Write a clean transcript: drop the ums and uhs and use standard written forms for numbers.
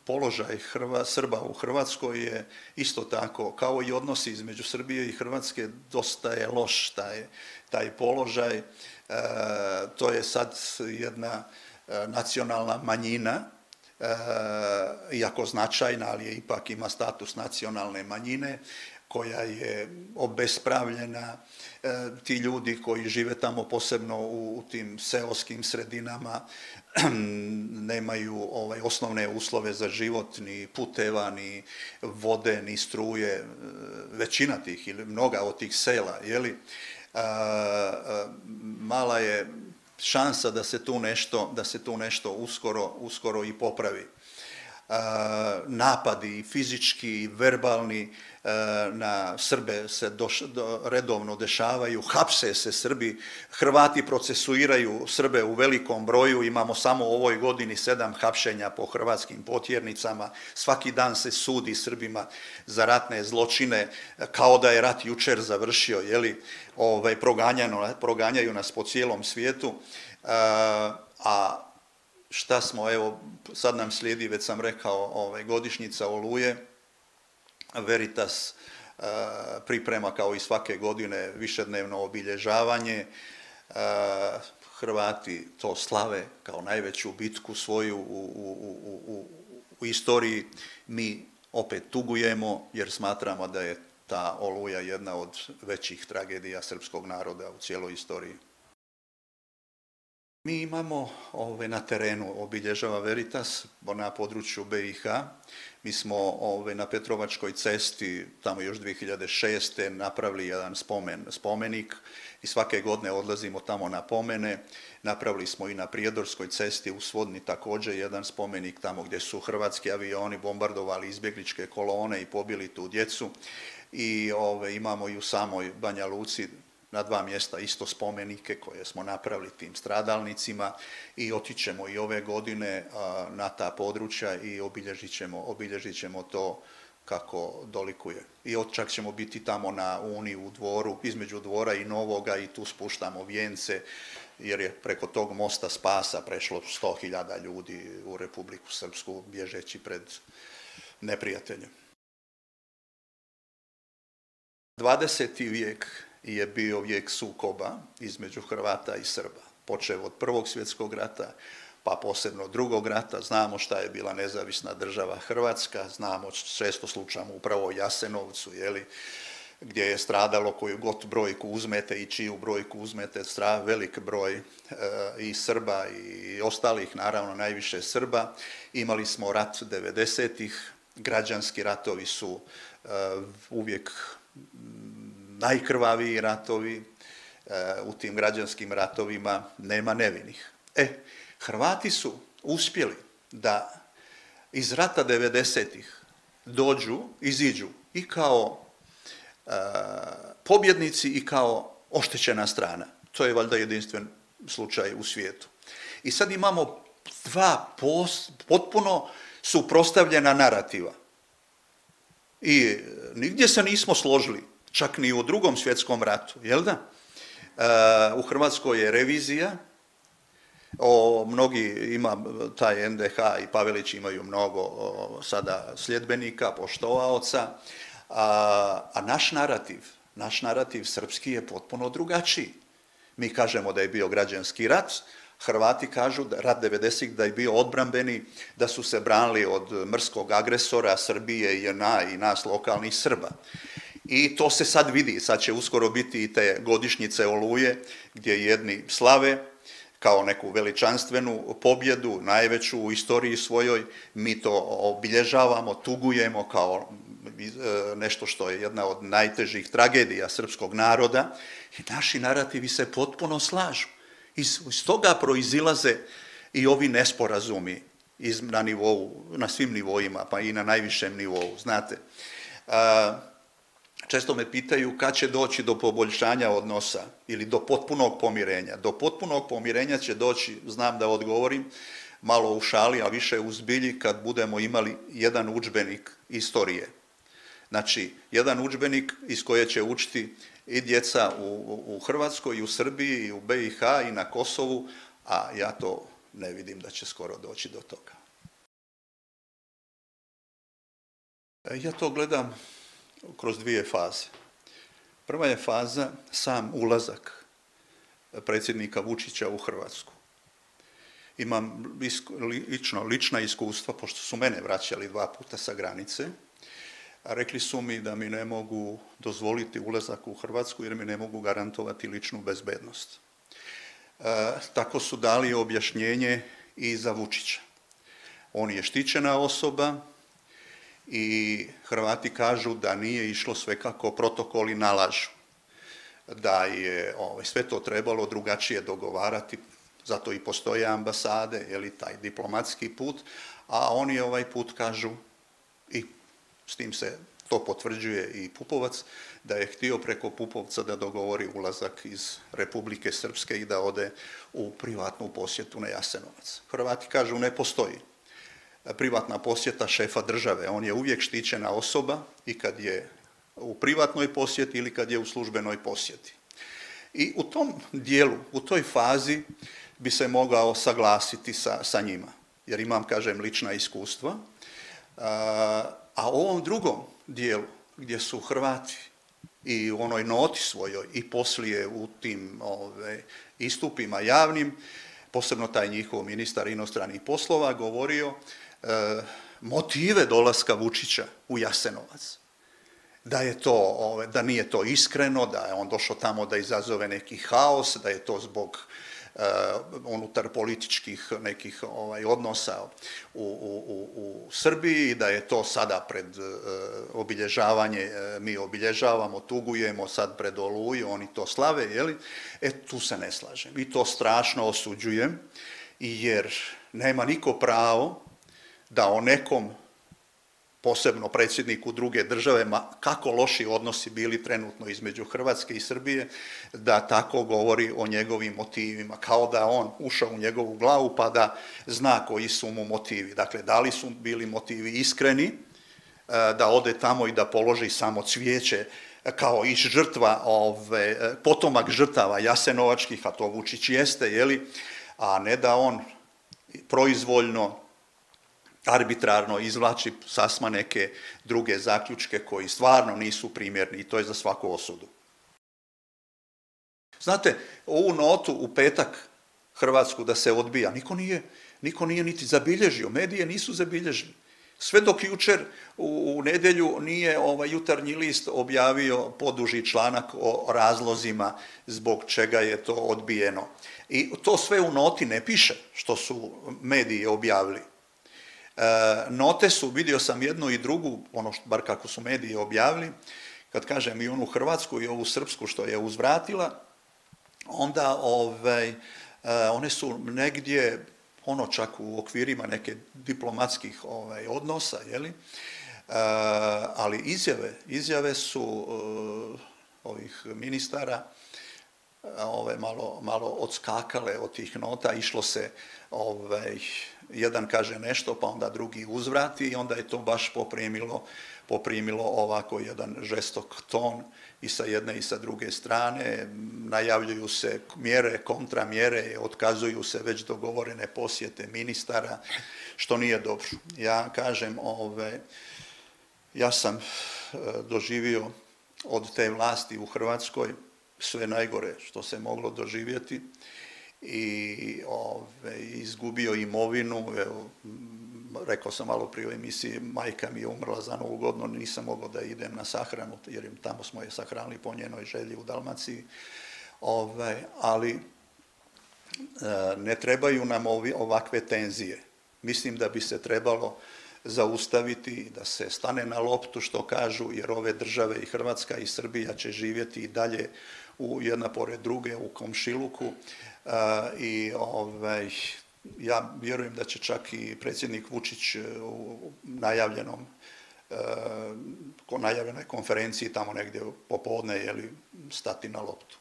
položaj Srba u Hrvatskoj je isto tako, kao i odnosi između Srbije i Hrvatske, dosta je loš taj položaj. To je sad jedna nacionalna manjina, iako značajna, ali je ipak ima status nacionalne manjine, koja je obespravljena. Ti ljudi koji žive tamo, posebno u tim seoskim sredinama, nemaju osnovne uslove za život, ni puteva, ni vode, ni struje. Većina tih ili mnoga od tih sela, mala je šansa da se tu nešto uskoro i popravi. Napadi fizički i verbalni na Srbe se redovno dešavaju, hapse se Srbi, Hrvati procesuiraju Srbe u velikom broju, imamo samo u ovoj godini 7 hapšenja po hrvatskim potjernicama, svaki dan se sudi Srbima za ratne zločine, kao da je rat jučer završio, proganjaju nas po cijelom svijetu, a šta smo, evo, sad nam slijedi, već sam rekao, godišnjica Oluje. Veritas priprema kao i svake godine višednevno obilježavanje. Hrvati to slave kao najveću bitku svoju u istoriji. Mi opet tugujemo jer smatramo da je ta Oluja jedna od većih tragedija srpskog naroda u cijeloj istoriji. Mi imamo na terenu, obilježava Veritas na području BiH. Mi smo na Petrovačkoj cesti, tamo još 2006. napravili jedan spomenik i svake godine odlazimo tamo na pomene. Napravili smo i na Prijedorskoj cesti u Svodni također jedan spomenik tamo gdje su hrvatski avioni bombardovali izbjegličke kolone i pobili tu djecu. I imamo i u samoj Banja Luci na 2 mjesta isto spomenike koje smo napravili tim stradalnicima i otićemo i ove godine na ta područja i obilježit ćemo to kako dolikuje. I čak ćemo biti tamo na Uni u Dvoru, između Dvora i Novoga, i tu spuštamo vijence jer je preko tog mosta Spasa prešlo 100.000 ljudi u Republiku Srpsku bježeći pred neprijateljem. 20. vijek je bio vijek sukoba između Hrvata i Srba, počev od Prvog svjetskog rata, pa posebno Drugog rata. Znamo šta je bila nezavisna država Hrvatska, znamo, često slučamo upravo o Jasenovcu, gdje je stradalo koju god brojku uzmete i čiju brojku uzmete, velik broj i Srba i ostalih, naravno najviše Srba. Imali smo rat 90-ih, građanski ratovi su uvijek najkrvaviji ratovi, u tim građanskim ratovima nema nevinih. Hrvati su uspjeli da iz rata 90-ih iziđu i kao pobjednici i kao oštećena strana. To je valjda jedinstven slučaj u svijetu. I sad imamo 2 potpuno suprotstavljena narativa. I nigdje se nismo složili, čak ni u Drugom svjetskom ratu, jel da? U Hrvatskoj je revizija, ima taj NDH i Pavelić imaju mnogo sada sljedbenika, poštovaoca, a naš narativ srpski je potpuno drugačiji. Mi kažemo da je bio građanski rat, Hrvati kažu da rat 90-ih da je bio odbrambeni, da su se branili od mrskog agresora Srbije, JNA i nas lokalnih Srba. I to se sad vidi, sad će uskoro biti i te godišnjice Oluje, gdje jedni slave kao neku veličanstvenu pobjedu, najveću u istoriji svojoj, mi to obilježavamo, tugujemo kao nešto što je jedna od najtežih tragedija srpskog naroda i naši narativi se potpuno slažu. Iz toga proizilaze i ovi nesporazumi na svim nivoima, pa i na najvišem nivou, znate. Često me pitaju kad će doći do poboljšanja odnosa ili do potpunog pomirenja. Do potpunog pomirenja će doći, znam da odgovorim, malo u šali, a više u zbilji kad budemo imali jedan udžbenik istorije. Znači, jedan udžbenik iz koje će učiti i djeca u Hrvatskoj, i u Srbiji, i u BiH, i na Kosovu, a ja to ne vidim da će skoro doći do toga. Ja to gledam kroz dvije faze. Prva je faza sam ulazak predsjednika Vučića u Hrvatsku. Imam lična iskustva, pošto su mene vraćali 2 puta sa granice, a rekli su mi da mi ne mogu dozvoliti ulazak u Hrvatsku jer mi ne mogu garantovati ličnu bezbednost. Tako su dali objašnjenje i za Vučića. On je štićena osoba i Hrvati kažu da nije išlo sve kako protokoli nalažu, da je sve to trebalo drugačije dogovarati, zato i postoje ambasade, taj diplomatski put, a oni ovaj put kažu, i s tim se to potvrđuje i Pupovac, da je htio preko Pupovca da dogovori ulazak iz Republike Srpske i da ode u privatnu posjetu na Jasenovac. Hrvati kažu ne postoji privatna posjeta šefa države, on je uvijek štićena osoba i kad je u privatnoj posjeti ili kad je u službenoj posjeti. I u tom dijelu, u toj fazi bi se mogao saglasiti sa njima, jer imam, kažem, lična iskustva, a u ovom drugom dijelu gdje su Hrvati i u onoj noti svojoj i poslije u tim istupima javnim, posebno taj njihov ministar inostranih poslova govorio motive dolaska Vučića u Jasenovac. Da nije to iskreno, da je on došao tamo da izazove neki haos, da je to zbog unutar političkih nekih odnosa u Srbiji, da je to sada pred obilježavanje, mi obilježavamo, tugujemo sad pred Oluju, oni to slave, jeli? Tu se ne slažem i to strašno osuđujem, jer nema niko pravo da o nekom, posebno predsjedniku druge države, kako loši odnosi bili trenutno između Hrvatske i Srbije, da tako govori o njegovim motivima, kao da on ušao u njegovu glavu pa da zna koji su mu motivi. Dakle, da li su bili motivi iskreni, da ode tamo i da položi samo cvijeće kao i žrtva, potomak žrtava jasenovačkih, a to Vučić jeste, jeli, a ne da on proizvoljno, arbitrarno izvlači sasma neke druge zaključke koji stvarno nisu primjerni i to je za svaku osudu. Znate, ovu notu u petak Hrvatsku da se odbija, niko nije niti zabilježio, medije nisu zabilježili. Sve dok jučer u nedjelju nije Jutarnji list objavio poduži članak o razlozima zbog čega je to odbijeno. I to sve u noti ne piše što su mediji objavili. Note su, vidio sam jednu i drugu, bar kako su mediji objavili, kad kažem i onu hrvatsku i ovu srpsku što je uzvratila, onda one su negdje, čak u okvirima neke diplomatskih odnosa, jeli? Ali izjave su ovih ministara malo odskakale od tih nota, išlo se, jedan kaže nešto, pa onda drugi uzvrati i onda je to baš poprimilo ovako jedan žestok ton i sa jedne i sa druge strane. Najavljuju se mjere, kontramjere, otkazuju se već dogovorene posjete ministara, što nije dobro. Ja kažem, ja sam doživio od te vlasti u Hrvatskoj sve najgore što se moglo doživjeti i izgubio imovinu. Rekao sam malo prije u emisiji, majka mi je umrla za Novu godinu, nisam mogao da idem na sahranu, jer tamo smo je sahranili po njenoj želji u Dalmaciji. Ali ne trebaju nam ovakve tenzije. Mislim da bi se trebalo zaustaviti, da se stane na loptu, što kažu, jer ove države i Hrvatska i Srbija će živjeti i dalje jedna pored druge u komšiluku i ja vjerujem da će čak i predsjednik Vučić u najavljenoj konferenciji tamo negdje popodne stati na loptu.